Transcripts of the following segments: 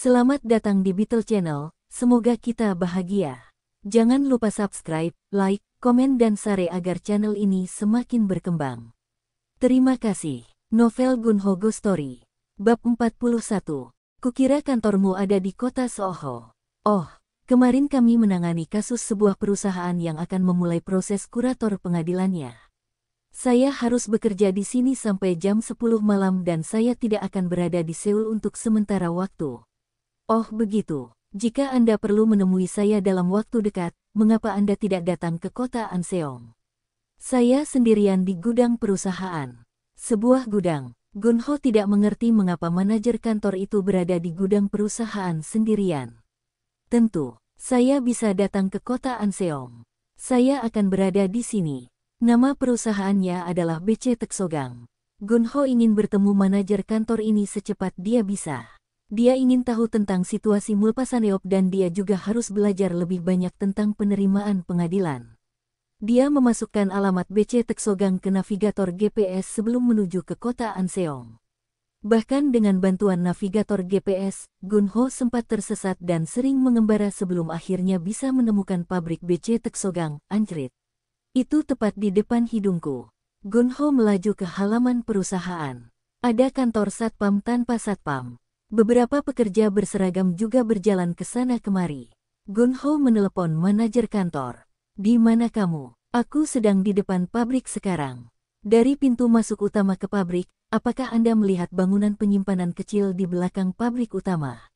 Selamat datang di Beetle Channel, semoga kita bahagia. Jangan lupa subscribe, like, komen dan share agar channel ini semakin berkembang. Terima kasih. Novel Gunho Ghost Story. Bab 41. Kukira kantormu ada di kota Soho. Oh, kemarin kami menangani kasus sebuah perusahaan yang akan memulai proses kurator pengadilannya. Saya harus bekerja di sini sampai jam 10 malam dan saya tidak akan berada di Seoul untuk sementara waktu. Oh begitu, jika Anda perlu menemui saya dalam waktu dekat, mengapa Anda tidak datang ke kota Anseong? Saya sendirian di gudang perusahaan. Sebuah gudang. Gunho tidak mengerti mengapa manajer kantor itu berada di gudang perusahaan sendirian. Tentu, saya bisa datang ke kota Anseong. Saya akan berada di sini. Nama perusahaannya adalah BC Teksogang. Gunho ingin bertemu manajer kantor ini secepat dia bisa. Dia ingin tahu tentang situasi Mulpasaneop dan dia juga harus belajar lebih banyak tentang penerimaan pengadilan. Dia memasukkan alamat BC Teksogang ke navigator GPS sebelum menuju ke kota Anseong. Bahkan dengan bantuan navigator GPS, Gunho sempat tersesat dan sering mengembara sebelum akhirnya bisa menemukan pabrik BC Teksogang, Anjrit. Itu tepat di depan hidungku. Gunho melaju ke halaman perusahaan. Ada kantor satpam tanpa satpam. Beberapa pekerja berseragam juga berjalan ke sana kemari. Gunho menelepon manajer kantor. Di mana kamu? Aku sedang di depan pabrik sekarang. Dari pintu masuk utama ke pabrik, apakah Anda melihat bangunan penyimpanan kecil di belakang pabrik utama?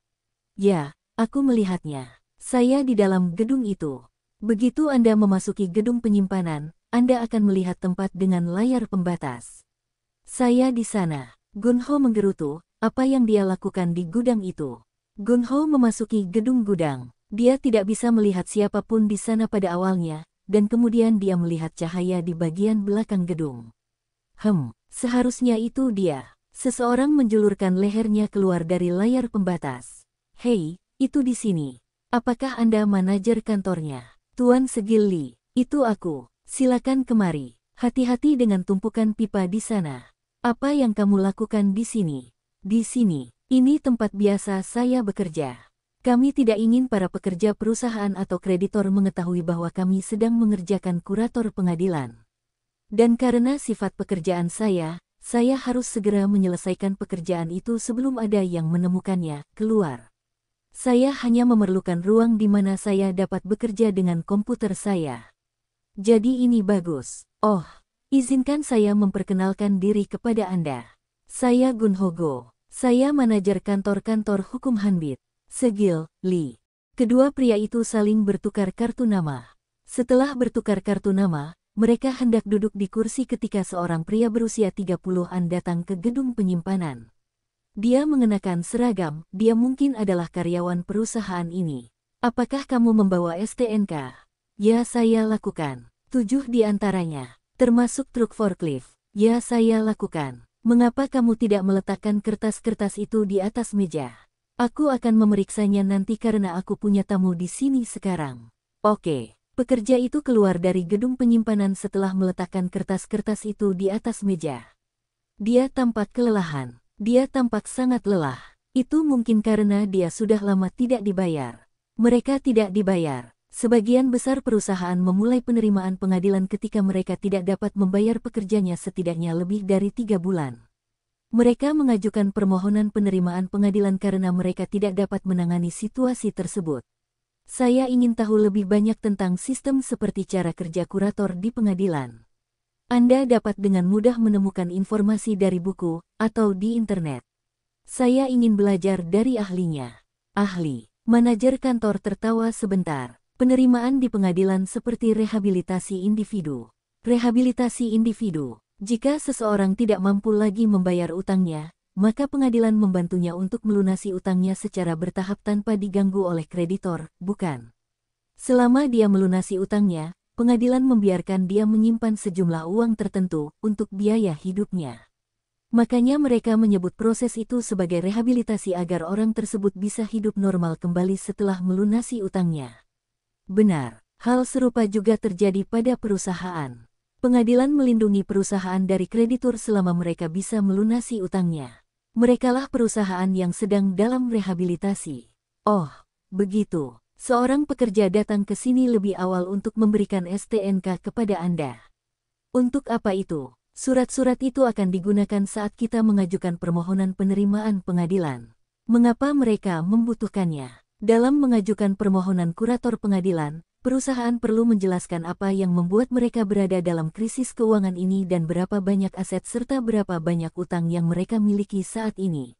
Ya, aku melihatnya. Saya di dalam gedung itu. Begitu Anda memasuki gedung penyimpanan, Anda akan melihat tempat dengan layar pembatas. Saya di sana. Gunho menggerutu, apa yang dia lakukan di gudang itu. Gunho memasuki gedung gudang. Dia tidak bisa melihat siapapun di sana pada awalnya, dan kemudian dia melihat cahaya di bagian belakang gedung. Seharusnya itu dia. Seseorang menjulurkan lehernya keluar dari layar pembatas. Hei, itu di sini. Apakah Anda manajer kantornya? Tuan Segil Lee, itu aku. Silakan kemari. Hati-hati dengan tumpukan pipa di sana. Apa yang kamu lakukan di sini? Di sini, ini tempat biasa saya bekerja. Kami tidak ingin para pekerja perusahaan atau kreditor mengetahui bahwa kami sedang mengerjakan kurator pengadilan. Dan karena sifat pekerjaan saya harus segera menyelesaikan pekerjaan itu sebelum ada yang menemukannya keluar. Saya hanya memerlukan ruang di mana saya dapat bekerja dengan komputer saya. Jadi ini bagus. Oh, izinkan saya memperkenalkan diri kepada Anda. Saya Gunho Go. Saya manajer kantor-kantor hukum Hanbit. Segil Lee. Kedua pria itu saling bertukar kartu nama. Setelah bertukar kartu nama, mereka hendak duduk di kursi ketika seorang pria berusia 30-an datang ke gedung penyimpanan. Dia mengenakan seragam, dia mungkin adalah karyawan perusahaan ini. Apakah kamu membawa STNK? Ya, saya lakukan. 7 di antaranya, termasuk truk forklift. Ya, saya lakukan. Mengapa kamu tidak meletakkan kertas-kertas itu di atas meja? Aku akan memeriksanya nanti karena aku punya tamu di sini sekarang. Oke, pekerja itu keluar dari gedung penyimpanan setelah meletakkan kertas-kertas itu di atas meja. Dia tampak kelelahan. Dia tampak sangat lelah. Itu mungkin karena dia sudah lama tidak dibayar. Mereka tidak dibayar. Sebagian besar perusahaan memulai penerimaan pengadilan ketika mereka tidak dapat membayar pekerjanya setidaknya lebih dari 3 bulan. Mereka mengajukan permohonan penerimaan pengadilan karena mereka tidak dapat menangani situasi tersebut. Saya ingin tahu lebih banyak tentang sistem seperti cara kerja kurator di pengadilan. Anda dapat dengan mudah menemukan informasi dari buku atau di internet. Saya ingin belajar dari ahlinya. Ahli, manajer kantor tertawa sebentar. Penerimaan di pengadilan seperti rehabilitasi individu. Rehabilitasi individu. Jika seseorang tidak mampu lagi membayar utangnya, maka pengadilan membantunya untuk melunasi utangnya secara bertahap tanpa diganggu oleh kreditor, bukan? Selama dia melunasi utangnya, pengadilan membiarkan dia menyimpan sejumlah uang tertentu untuk biaya hidupnya. Makanya mereka menyebut proses itu sebagai rehabilitasi agar orang tersebut bisa hidup normal kembali setelah melunasi utangnya. Benar, hal serupa juga terjadi pada perusahaan. Pengadilan melindungi perusahaan dari kreditur selama mereka bisa melunasi utangnya. Merekalah perusahaan yang sedang dalam rehabilitasi. Oh, begitu. Seorang pekerja datang ke sini lebih awal untuk memberikan STNK kepada Anda. Untuk apa itu? Surat-surat itu akan digunakan saat kita mengajukan permohonan penerimaan pengadilan. Mengapa mereka membutuhkannya? Dalam mengajukan permohonan kurator pengadilan, perusahaan perlu menjelaskan apa yang membuat mereka berada dalam krisis keuangan ini dan berapa banyak aset serta berapa banyak utang yang mereka miliki saat ini.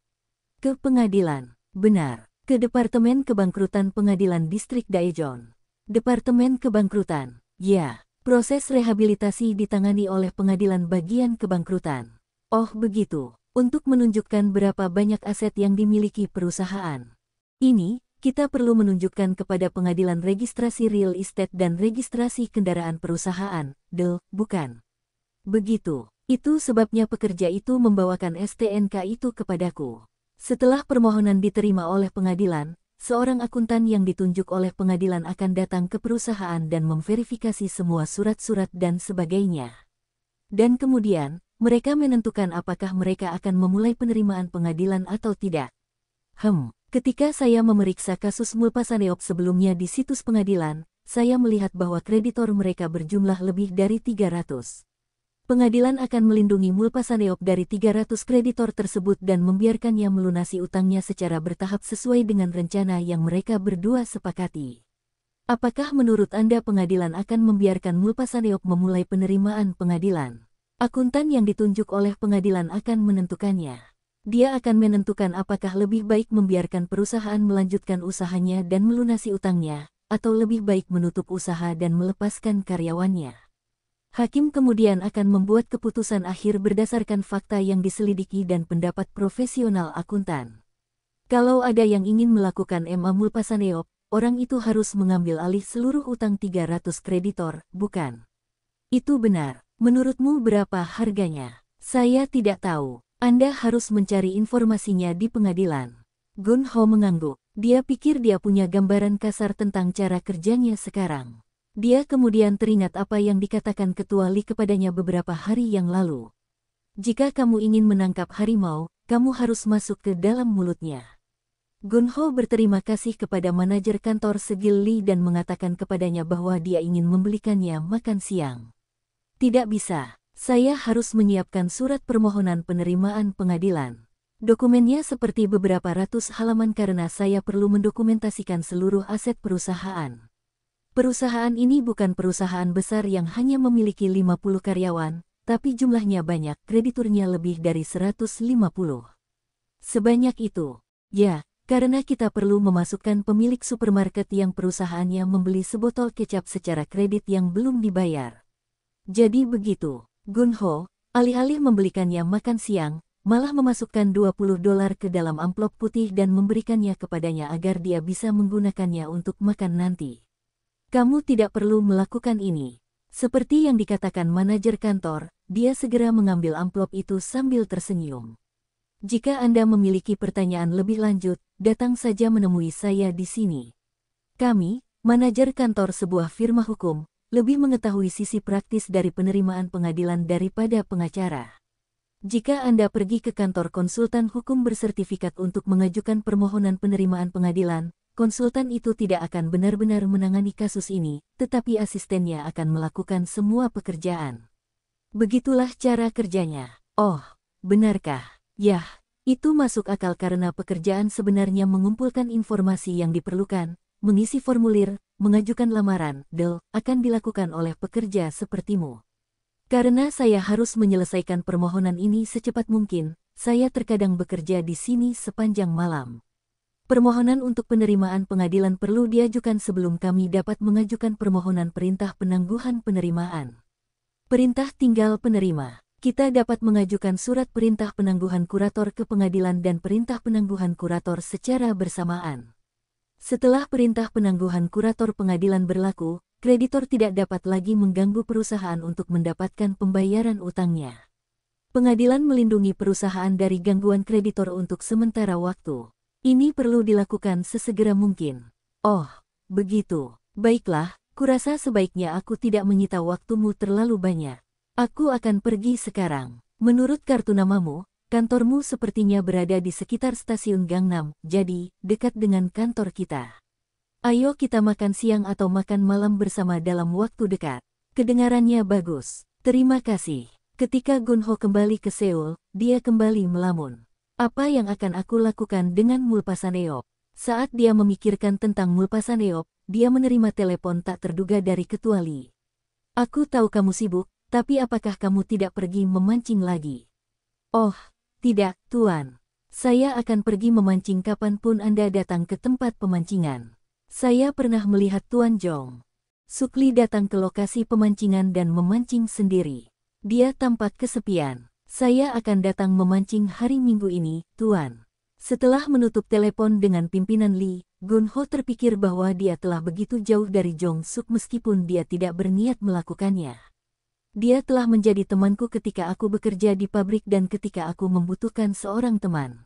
Ke pengadilan. Benar. Ke Departemen Kebangkrutan Pengadilan Distrik Daejeon. Departemen Kebangkrutan. Ya. Proses rehabilitasi ditangani oleh Pengadilan Bagian Kebangkrutan. Oh begitu, untuk menunjukkan berapa banyak aset yang dimiliki perusahaan. Ini, kita perlu menunjukkan kepada Pengadilan Registrasi Real Estate dan Registrasi Kendaraan Perusahaan, DEL, bukan? Begitu, itu sebabnya pekerja itu membawakan STNK itu kepadaku. Setelah permohonan diterima oleh pengadilan, seorang akuntan yang ditunjuk oleh pengadilan akan datang ke perusahaan dan memverifikasi semua surat-surat dan sebagainya. Dan kemudian, mereka menentukan apakah mereka akan memulai penerimaan pengadilan atau tidak. Ketika saya memeriksa kasus Mulpasaneop sebelumnya di situs pengadilan, saya melihat bahwa kreditor mereka berjumlah lebih dari 300. Pengadilan akan melindungi Mulpasaneop dari 300 kreditor tersebut dan membiarkannya melunasi utangnya secara bertahap sesuai dengan rencana yang mereka berdua sepakati. Apakah menurut Anda pengadilan akan membiarkan Mulpasaneop memulai penerimaan pengadilan? Akuntan yang ditunjuk oleh pengadilan akan menentukannya. Dia akan menentukan apakah lebih baik membiarkan perusahaan melanjutkan usahanya dan melunasi utangnya, atau lebih baik menutup usaha dan melepaskan karyawannya. Hakim kemudian akan membuat keputusan akhir berdasarkan fakta yang diselidiki dan pendapat profesional akuntan. Kalau ada yang ingin melakukan MA Mulpasaneop, orang itu harus mengambil alih seluruh utang 300 kreditor, bukan? Itu benar. Menurutmu berapa harganya? Saya tidak tahu. Anda harus mencari informasinya di pengadilan. Gun Ho mengangguk. Dia pikir dia punya gambaran kasar tentang cara kerjanya sekarang. Dia kemudian teringat apa yang dikatakan Ketua Lee kepadanya beberapa hari yang lalu. Jika kamu ingin menangkap harimau, kamu harus masuk ke dalam mulutnya. Gun Ho berterima kasih kepada manajer kantor segil Lee dan mengatakan kepadanya bahwa dia ingin membelikannya makan siang. Tidak bisa, saya harus menyiapkan surat permohonan penerimaan pengadilan. Dokumennya seperti beberapa ratus halaman karena saya perlu mendokumentasikan seluruh aset perusahaan. Perusahaan ini bukan perusahaan besar yang hanya memiliki 50 karyawan, tapi jumlahnya banyak, krediturnya lebih dari 150. Sebanyak itu. Ya, karena kita perlu memasukkan pemilik supermarket yang perusahaannya membeli sebotol kecap secara kredit yang belum dibayar. Jadi begitu, Gun Ho, alih-alih membelikannya makan siang, malah memasukkan $20 ke dalam amplop putih dan memberikannya kepadanya agar dia bisa menggunakannya untuk makan nanti. Kamu tidak perlu melakukan ini. Seperti yang dikatakan manajer kantor, dia segera mengambil amplop itu sambil tersenyum. Jika Anda memiliki pertanyaan lebih lanjut, datang saja menemui saya di sini. Kami, manajer kantor sebuah firma hukum, lebih mengetahui sisi praktis dari penerimaan pengadilan daripada pengacara. Jika Anda pergi ke kantor konsultan hukum bersertifikat untuk mengajukan permohonan penerimaan pengadilan, konsultan itu tidak akan benar-benar menangani kasus ini, tetapi asistennya akan melakukan semua pekerjaan. Begitulah cara kerjanya. Oh, benarkah? Yah, itu masuk akal karena pekerjaan sebenarnya mengumpulkan informasi yang diperlukan, mengisi formulir, mengajukan lamaran, DEL, akan dilakukan oleh pekerja sepertimu. Karena saya harus menyelesaikan permohonan ini secepat mungkin, saya terkadang bekerja di sini sepanjang malam. Permohonan untuk penerimaan pengadilan perlu diajukan sebelum kami dapat mengajukan permohonan perintah penangguhan penerimaan. Perintah tinggal penerima. Kita dapat mengajukan surat perintah penangguhan kurator ke pengadilan dan perintah penangguhan kurator secara bersamaan. Setelah perintah penangguhan kurator pengadilan berlaku, kreditor tidak dapat lagi mengganggu perusahaan untuk mendapatkan pembayaran utangnya. Pengadilan melindungi perusahaan dari gangguan kreditor untuk sementara waktu. Ini perlu dilakukan sesegera mungkin. Oh, begitu. Baiklah, kurasa sebaiknya aku tidak menyita waktumu terlalu banyak. Aku akan pergi sekarang. Menurut kartu namamu, kantormu sepertinya berada di sekitar stasiun Gangnam, jadi dekat dengan kantor kita. Ayo kita makan siang atau makan malam bersama dalam waktu dekat. Kedengarannya bagus. Terima kasih. Ketika Gunho kembali ke Seoul, dia kembali melamun. Apa yang akan aku lakukan dengan Mulpasaneop? Saat dia memikirkan tentang Mulpasaneop, dia menerima telepon tak terduga dari Ketua Lee. Aku tahu kamu sibuk, tapi apakah kamu tidak pergi memancing lagi? Oh, tidak, Tuan. Saya akan pergi memancing kapanpun Anda datang ke tempat pemancingan. Saya pernah melihat Tuan Jong Suk Lee datang ke lokasi pemancingan dan memancing sendiri. Dia tampak kesepian. Saya akan datang memancing hari Minggu ini, Tuan. Setelah menutup telepon dengan pimpinan Lee, Gunho terpikir bahwa dia telah begitu jauh dari Jong Suk meskipun dia tidak berniat melakukannya. Dia telah menjadi temanku ketika aku bekerja di pabrik dan ketika aku membutuhkan seorang teman.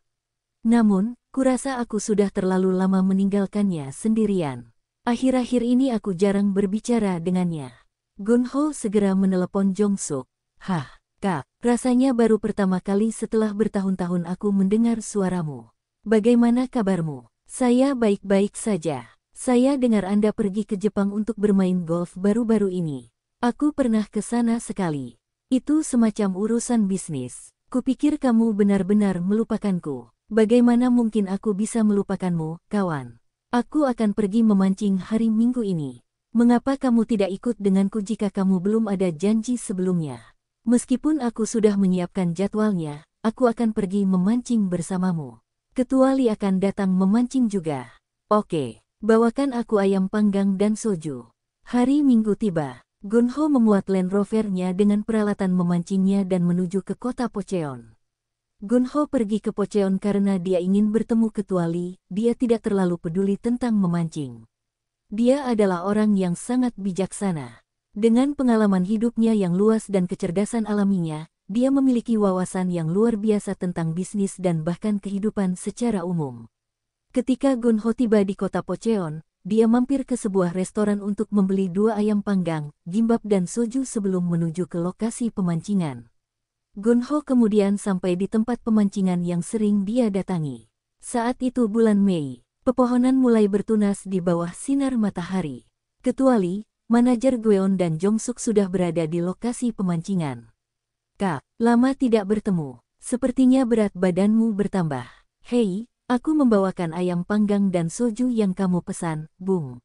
Namun, kurasa aku sudah terlalu lama meninggalkannya sendirian. Akhir-akhir ini aku jarang berbicara dengannya. Gunho segera menelepon Jong Suk. Hah, Kak, rasanya baru pertama kali setelah bertahun-tahun aku mendengar suaramu. Bagaimana kabarmu? Saya baik-baik saja. Saya dengar Anda pergi ke Jepang untuk bermain golf baru-baru ini. Aku pernah ke sana sekali. Itu semacam urusan bisnis. Kupikir kamu benar-benar melupakanku. Bagaimana mungkin aku bisa melupakanmu, kawan? Aku akan pergi memancing hari Minggu ini. Mengapa kamu tidak ikut denganku jika kamu belum ada janji sebelumnya? Meskipun aku sudah menyiapkan jadwalnya, aku akan pergi memancing bersamamu. Ketua Lee akan datang memancing juga. Oke, bawakan aku ayam panggang dan soju. Hari Minggu tiba. Gunho memuat Land Rover-nya dengan peralatan memancingnya dan menuju ke kota Pocheon. Gunho pergi ke Pocheon karena dia ingin bertemu Ketua Lee. Dia tidak terlalu peduli tentang memancing. Dia adalah orang yang sangat bijaksana. Dengan pengalaman hidupnya yang luas dan kecerdasan alaminya, dia memiliki wawasan yang luar biasa tentang bisnis dan bahkan kehidupan secara umum. Ketika Gunho tiba di kota Pocheon, dia mampir ke sebuah restoran untuk membeli 2 ayam panggang, gimbap dan soju sebelum menuju ke lokasi pemancingan. Gunho kemudian sampai di tempat pemancingan yang sering dia datangi. Saat itu bulan Mei, pepohonan mulai bertunas di bawah sinar matahari. Ketua Lee, manajer Gweon dan Jong Suk sudah berada di lokasi pemancingan. Kak, lama tidak bertemu. Sepertinya berat badanmu bertambah. Hei, aku membawakan ayam panggang dan soju yang kamu pesan, Bung.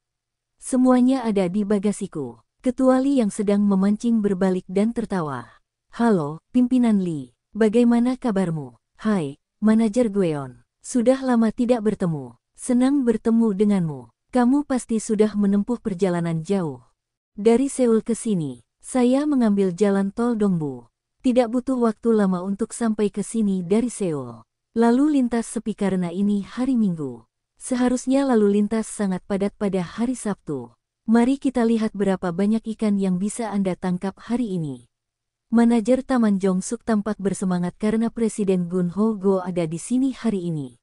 Semuanya ada di bagasiku. Ketua Lee yang sedang memancing berbalik dan tertawa. Halo, pimpinan Lee. Bagaimana kabarmu? Hai, manajer Gweon. Sudah lama tidak bertemu. Senang bertemu denganmu. Kamu pasti sudah menempuh perjalanan jauh. Dari Seoul ke sini, saya mengambil jalan tol Dongbu. Tidak butuh waktu lama untuk sampai ke sini dari Seoul. Lalu lintas sepi karena ini hari Minggu. Seharusnya lalu lintas sangat padat pada hari Sabtu. Mari kita lihat berapa banyak ikan yang bisa Anda tangkap hari ini. Manajer Taman Jong Suk tampak bersemangat karena Presiden Gunho Go ada di sini hari ini.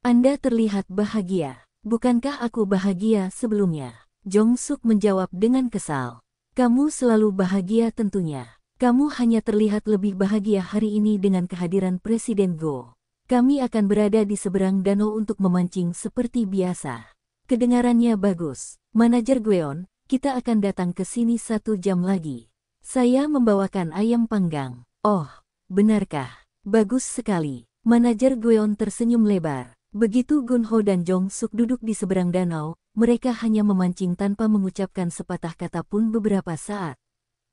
Anda terlihat bahagia. Bukankah aku bahagia sebelumnya? Jong Suk menjawab dengan kesal. Kamu selalu bahagia tentunya. Kamu hanya terlihat lebih bahagia hari ini dengan kehadiran Presiden Go. Kami akan berada di seberang danau untuk memancing seperti biasa. Kedengarannya bagus. Manajer Gweon, kita akan datang ke sini 1 jam lagi. Saya membawakan ayam panggang. Oh, benarkah? Bagus sekali. Manajer Gweon tersenyum lebar. Begitu Gunho dan Jong Suk duduk di seberang danau, mereka hanya memancing tanpa mengucapkan sepatah kata pun beberapa saat.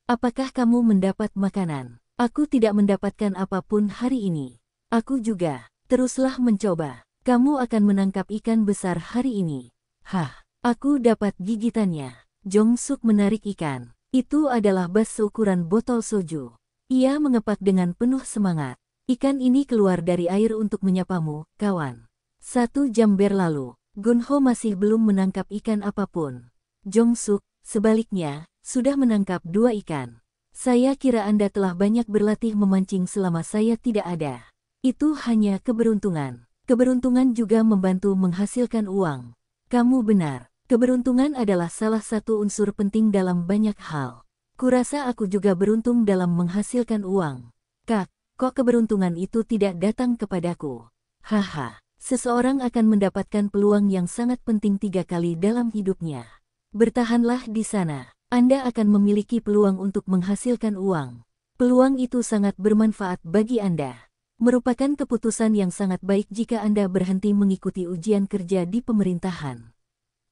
Apakah kamu mendapat makanan? Aku tidak mendapatkan apapun hari ini. Aku juga. Teruslah mencoba. Kamu akan menangkap ikan besar hari ini. Hah, aku dapat gigitannya. Jong Suk menarik ikan. Itu adalah bas seukuran botol soju. Ia mengepak dengan penuh semangat. Ikan ini keluar dari air untuk menyapamu, kawan. 1 jam berlalu, Gunho masih belum menangkap ikan apapun. Jong Suk, sebaliknya, sudah menangkap 2 ikan. Saya kira Anda telah banyak berlatih memancing selama saya tidak ada. Itu hanya keberuntungan. Keberuntungan juga membantu menghasilkan uang. Kamu benar, keberuntungan adalah salah satu unsur penting dalam banyak hal. Kurasa aku juga beruntung dalam menghasilkan uang. Kak, kok keberuntungan itu tidak datang kepadaku? Haha, seseorang akan mendapatkan peluang yang sangat penting 3 kali dalam hidupnya. Bertahanlah di sana. Anda akan memiliki peluang untuk menghasilkan uang. Peluang itu sangat bermanfaat bagi Anda. Merupakan keputusan yang sangat baik jika Anda berhenti mengikuti ujian kerja di pemerintahan.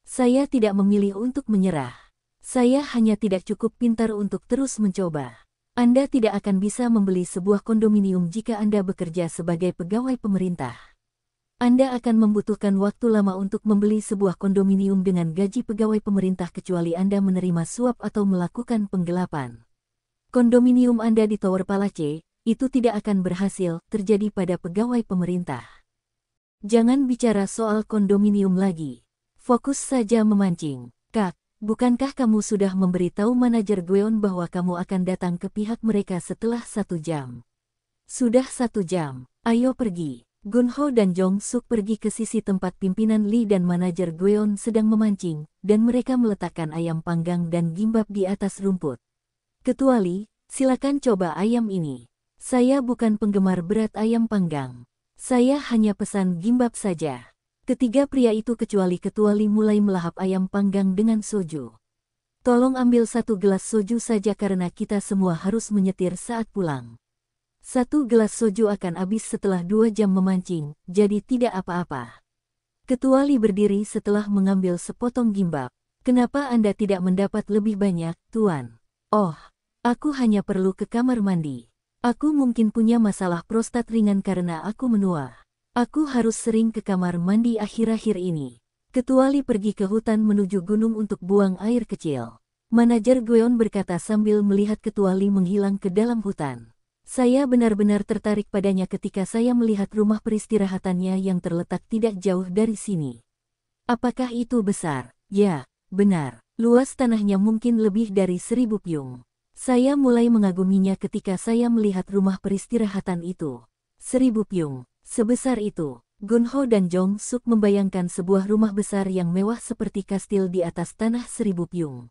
Saya tidak memilih untuk menyerah. Saya hanya tidak cukup pintar untuk terus mencoba. Anda tidak akan bisa membeli sebuah kondominium jika Anda bekerja sebagai pegawai pemerintah. Anda akan membutuhkan waktu lama untuk membeli sebuah kondominium dengan gaji pegawai pemerintah kecuali Anda menerima suap atau melakukan penggelapan. Kondominium Anda di Tower Palace, itu tidak akan berhasil terjadi pada pegawai pemerintah. Jangan bicara soal kondominium lagi. Fokus saja memancing. Kak, bukankah kamu sudah memberitahu manajer Gweon bahwa kamu akan datang ke pihak mereka setelah 1 jam? Sudah 1 jam, ayo pergi. Gunho dan Jong Suk pergi ke sisi tempat pimpinan Lee dan manajer Gweon sedang memancing, dan mereka meletakkan ayam panggang dan gimbap di atas rumput. Ketua Lee, silakan coba ayam ini. Saya bukan penggemar berat ayam panggang. Saya hanya pesan gimbap saja. Ketiga pria itu kecuali Ketua Lee mulai melahap ayam panggang dengan soju. Tolong ambil 1 gelas soju saja karena kita semua harus menyetir saat pulang. 1 gelas soju akan habis setelah 2 jam memancing, jadi tidak apa-apa. Ketua Lee berdiri setelah mengambil sepotong gimbap. Kenapa Anda tidak mendapat lebih banyak, Tuan? Oh, aku hanya perlu ke kamar mandi. Aku mungkin punya masalah prostat ringan karena aku menua. Aku harus sering ke kamar mandi akhir-akhir ini. Ketua Lee pergi ke hutan menuju gunung untuk buang air kecil. Manajer Gweon berkata sambil melihat Ketua Lee menghilang ke dalam hutan. Saya benar-benar tertarik padanya ketika saya melihat rumah peristirahatannya yang terletak tidak jauh dari sini. Apakah itu besar? Ya, benar. Luas tanahnya mungkin lebih dari 1000 pyong. Saya mulai mengaguminya ketika saya melihat rumah peristirahatan itu. 1000 pyong, sebesar itu. Gunho dan Jong Suk membayangkan sebuah rumah besar yang mewah seperti kastil di atas tanah 1000 pyong.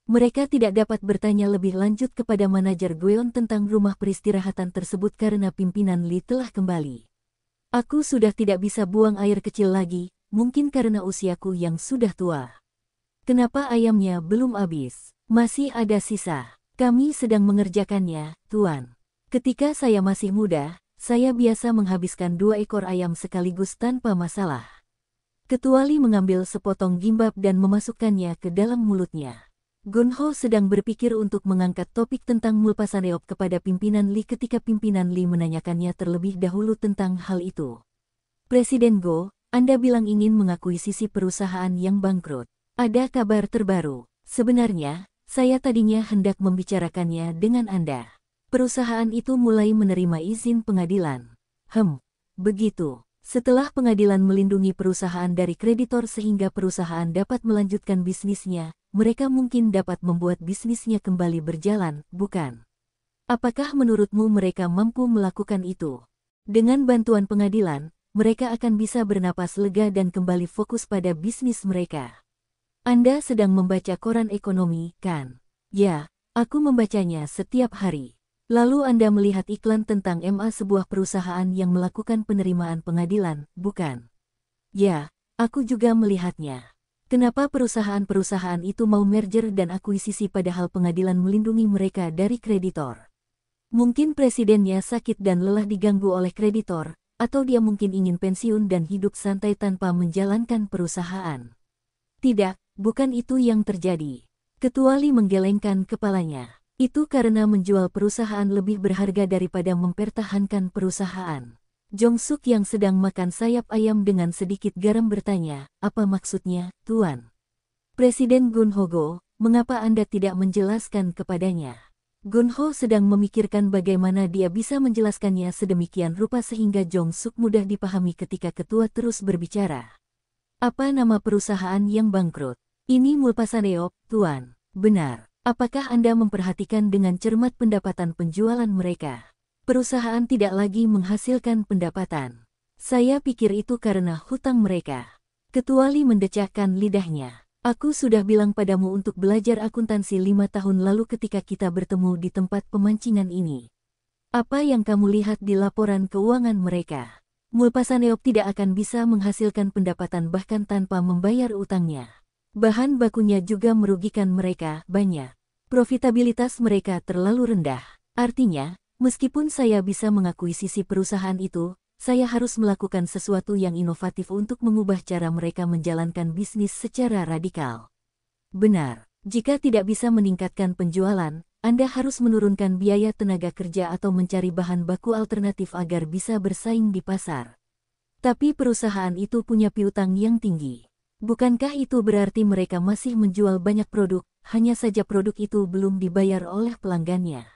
Mereka tidak dapat bertanya lebih lanjut kepada manajer Gweon tentang rumah peristirahatan tersebut karena pimpinan Lee telah kembali. Aku sudah tidak bisa buang air kecil lagi, mungkin karena usiaku yang sudah tua. Kenapa ayamnya belum habis? Masih ada sisa. Kami sedang mengerjakannya, Tuan. Ketika saya masih muda, saya biasa menghabiskan 2 ekor ayam sekaligus tanpa masalah. Ketua Lee mengambil sepotong gimbap dan memasukkannya ke dalam mulutnya. Gunho sedang berpikir untuk mengangkat topik tentang Mulpasaneop kepada pimpinan Lee ketika pimpinan Lee menanyakannya terlebih dahulu tentang hal itu. Presiden Go, Anda bilang ingin mengakuisisi perusahaan yang bangkrut. Ada kabar terbaru. Sebenarnya, saya tadinya hendak membicarakannya dengan Anda. Perusahaan itu mulai menerima izin pengadilan. Begitu. Setelah pengadilan melindungi perusahaan dari kreditor sehingga perusahaan dapat melanjutkan bisnisnya, mereka mungkin dapat membuat bisnisnya kembali berjalan, bukan? Apakah menurutmu mereka mampu melakukan itu? Dengan bantuan pengadilan, mereka akan bisa bernapas lega dan kembali fokus pada bisnis mereka. Anda sedang membaca koran ekonomi, kan? Ya, aku membacanya setiap hari. Lalu Anda melihat iklan tentang MA sebuah perusahaan yang melakukan penerimaan pengadilan, bukan? Ya, aku juga melihatnya. Kenapa perusahaan-perusahaan itu mau merger dan akuisisi padahal pengadilan melindungi mereka dari kreditor? Mungkin presidennya sakit dan lelah diganggu oleh kreditor, atau dia mungkin ingin pensiun dan hidup santai tanpa menjalankan perusahaan. Tidak, bukan itu yang terjadi. Ketua Lee menggelengkan kepalanya. Itu karena menjual perusahaan lebih berharga daripada mempertahankan perusahaan. Jong Suk yang sedang makan sayap ayam dengan sedikit garam bertanya, apa maksudnya, Tuan? Presiden Gunho Go, mengapa Anda tidak menjelaskan kepadanya? Gunho sedang memikirkan bagaimana dia bisa menjelaskannya sedemikian rupa sehingga Jong Suk mudah dipahami ketika ketua terus berbicara. Apa nama perusahaan yang bangkrut? Ini Mulpasaneop, Tuan. Benar. Apakah Anda memperhatikan dengan cermat pendapatan penjualan mereka? Perusahaan tidak lagi menghasilkan pendapatan. Saya pikir itu karena hutang mereka. Ketua Lee mendecakkan lidahnya. Aku sudah bilang padamu untuk belajar akuntansi 5 tahun lalu ketika kita bertemu di tempat pemancingan ini. Apa yang kamu lihat di laporan keuangan mereka? Mulpasaneop tidak akan bisa menghasilkan pendapatan bahkan tanpa membayar utangnya. Bahan bakunya juga merugikan mereka banyak. Profitabilitas mereka terlalu rendah. Artinya, meskipun saya bisa mengakuisisi perusahaan itu, saya harus melakukan sesuatu yang inovatif untuk mengubah cara mereka menjalankan bisnis secara radikal. Benar, jika tidak bisa meningkatkan penjualan, Anda harus menurunkan biaya tenaga kerja atau mencari bahan baku alternatif agar bisa bersaing di pasar. Tapi perusahaan itu punya piutang yang tinggi. Bukankah itu berarti mereka masih menjual banyak produk, hanya saja produk itu belum dibayar oleh pelanggannya?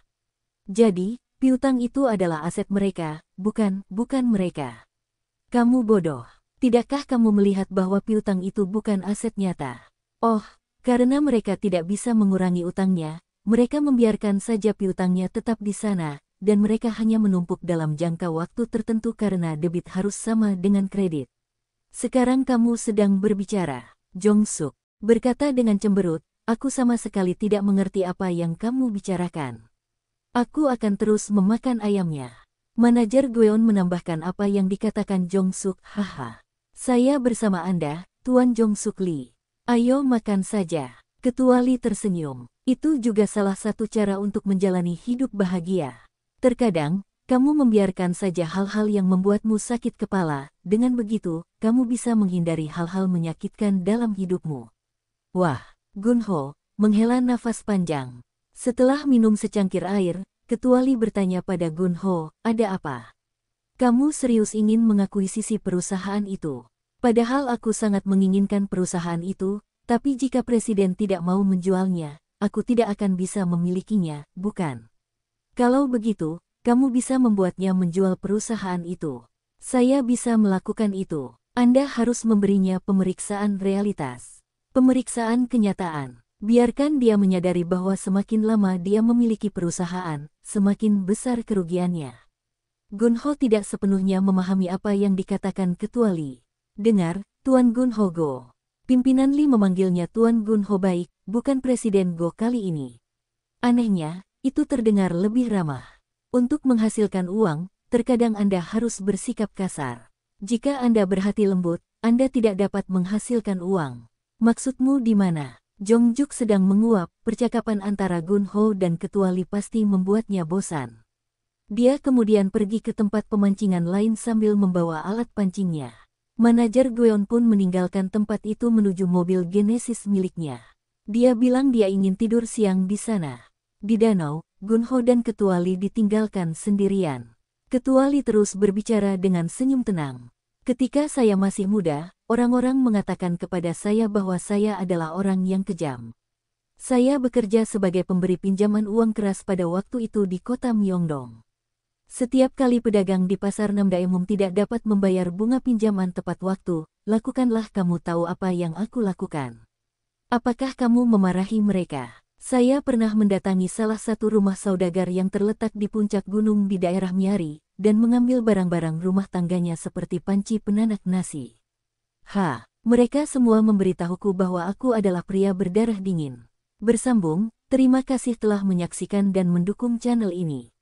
Jadi, piutang itu adalah aset mereka, bukan mereka. Kamu bodoh. Tidakkah kamu melihat bahwa piutang itu bukan aset nyata? Oh, karena mereka tidak bisa mengurangi utangnya, mereka membiarkan saja piutangnya tetap di sana, dan mereka hanya menumpuk dalam jangka waktu tertentu karena debit harus sama dengan kredit. Sekarang kamu sedang berbicara, Jong-suk berkata dengan cemberut, aku sama sekali tidak mengerti apa yang kamu bicarakan. Aku akan terus memakan ayamnya. Manajer Gweon menambahkan apa yang dikatakan Jong-suk, haha. Saya bersama Anda, Tuan Jong-suk Lee. Ayo makan saja. Ketua Lee tersenyum. Itu juga salah satu cara untuk menjalani hidup bahagia. Terkadang, kamu membiarkan saja hal-hal yang membuatmu sakit kepala, dengan begitu, kamu bisa menghindari hal-hal menyakitkan dalam hidupmu. Wah, Gunho, menghela nafas panjang. Setelah minum secangkir air, Ketua Lee bertanya pada Gunho, ada apa? Kamu serius ingin mengakuisisi perusahaan itu? Padahal aku sangat menginginkan perusahaan itu, tapi jika presiden tidak mau menjualnya, aku tidak akan bisa memilikinya, bukan? Kalau begitu, kamu bisa membuatnya menjual perusahaan itu. Saya bisa melakukan itu. Anda harus memberinya pemeriksaan realitas. Pemeriksaan kenyataan. Biarkan dia menyadari bahwa semakin lama dia memiliki perusahaan, semakin besar kerugiannya. Gunho tidak sepenuhnya memahami apa yang dikatakan Ketua Lee. Dengar, Tuan Gunho Go. Pimpinan Lee memanggilnya Tuan Gunho baik, bukan Presiden Go kali ini. Anehnya, itu terdengar lebih ramah. Untuk menghasilkan uang, terkadang Anda harus bersikap kasar. Jika Anda berhati lembut, Anda tidak dapat menghasilkan uang. Maksudmu di mana? Jongjuk sedang menguap, percakapan antara Gunho dan Ketua Lee pasti membuatnya bosan. Dia kemudian pergi ke tempat pemancingan lain sambil membawa alat pancingnya. Manajer Gweon pun meninggalkan tempat itu menuju mobil Genesis miliknya. Dia bilang dia ingin tidur siang di sana. Di danau, Gunho dan Ketua Lee ditinggalkan sendirian. Ketua Lee terus berbicara dengan senyum tenang. Ketika saya masih muda, orang-orang mengatakan kepada saya bahwa saya adalah orang yang kejam. Saya bekerja sebagai pemberi pinjaman uang keras pada waktu itu di kota Myeongdong. Setiap kali pedagang di pasar Namdaemum tidak dapat membayar bunga pinjaman tepat waktu, lakukanlah kamu tahu apa yang aku lakukan. Apakah kamu memarahi mereka? Saya pernah mendatangi salah satu rumah saudagar yang terletak di puncak gunung di daerah Miari, dan mengambil barang-barang rumah tangganya seperti panci penanak nasi. Mereka semua memberitahuku bahwa aku adalah pria berdarah dingin. Bersambung, terima kasih telah menyaksikan dan mendukung channel ini.